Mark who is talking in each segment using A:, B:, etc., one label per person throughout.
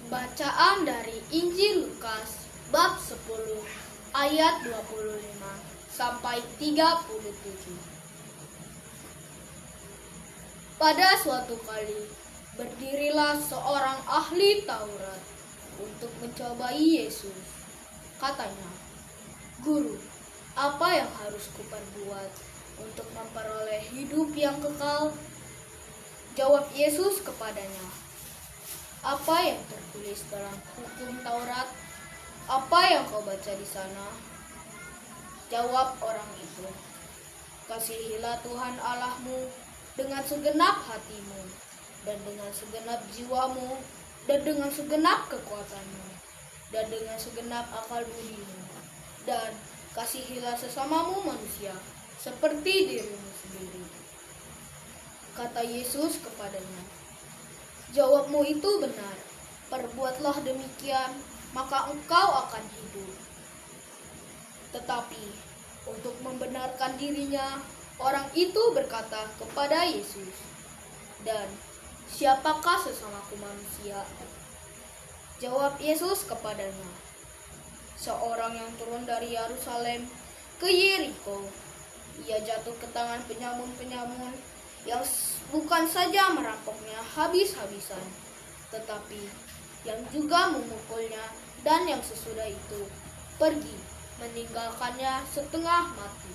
A: Bacaan dari Injil Lukas bab 10 ayat 25 sampai 37. Pada suatu kali berdirilah seorang ahli Taurat untuk mencobai Yesus. Katanya, "Guru, apa yang harus kuperbuat untuk memperoleh hidup yang kekal?" Jawab Yesus kepadanya, "Apa yang tertulis dalam hukum Taurat? Apa yang kau baca di sana?" Jawab orang itu, "Kasihilah Tuhan Allahmu dengan segenap hatimu, dan dengan segenap jiwamu, dan dengan segenap kekuatanmu, dan dengan segenap akal budimu, dan kasihilah sesamamu manusia seperti dirimu sendiri." Kata Yesus kepadanya, "Jawabmu itu benar, perbuatlah demikian, maka engkau akan hidup." Tetapi untuk membenarkan dirinya, orang itu berkata kepada Yesus, "Dan siapakah sesamaku manusia?" Jawab Yesus kepadanya, "Seorang yang turun dari Yerusalem ke Yeriko. Ia jatuh ke tangan penyamun-penyamun yang bukan saja merampoknya habis-habisan, tetapi yang juga memukulnya, dan yang sesudah itu pergi meninggalkannya setengah mati.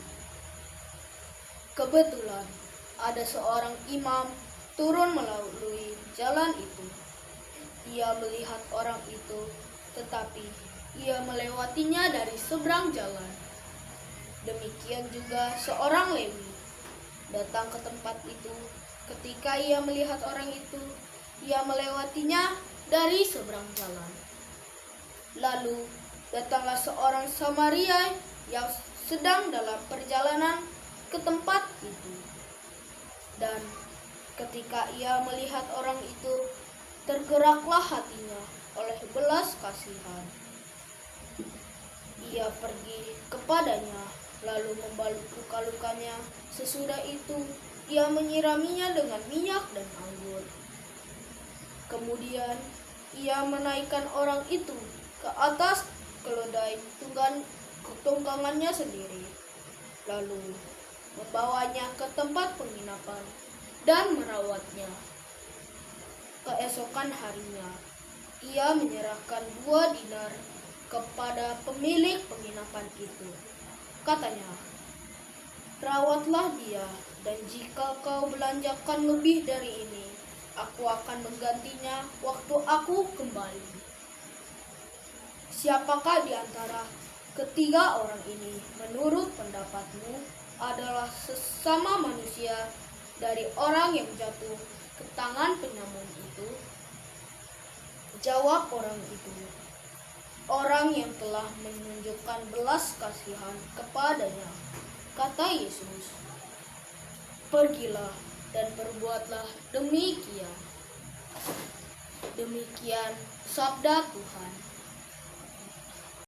A: Kebetulan ada seorang imam turun melalui jalan itu. Ia melihat orang itu, tetapi ia melewatinya dari seberang jalan. Demikian juga seorang Lewi datang ke tempat itu. Ketika ia melihat orang itu, ia melewatinya dari seberang jalan. Lalu datanglah seorang Samaria yang sedang dalam perjalanan ke tempat itu. Dan ketika ia melihat orang itu, tergeraklah hatinya oleh belas kasihan. Ia pergi kepadanya, lalu membalut luka-lukanya. Sesudah itu, ia menyiraminya dengan minyak dan anggur. Kemudian, ia menaikkan orang itu ke atas keledai tunggangannya sendiri, lalu membawanya ke tempat penginapan dan merawatnya. Keesokan harinya, ia menyerahkan 2 dinar kepada pemilik penginapan itu. Katanya, "Rawatlah dia, dan jika kau belanjakan lebih dari ini, aku akan menggantinya waktu aku kembali." Siapakah di antara ketiga orang ini menurut pendapatmu adalah sesama manusia dari orang yang jatuh ke tangan penyamun itu? Jawab orang itu, "Orang yang telah menunjukkan belas kasihan kepadanya." Kata Yesus, "Pergilah dan perbuatlah demikian." Demikian sabda Tuhan.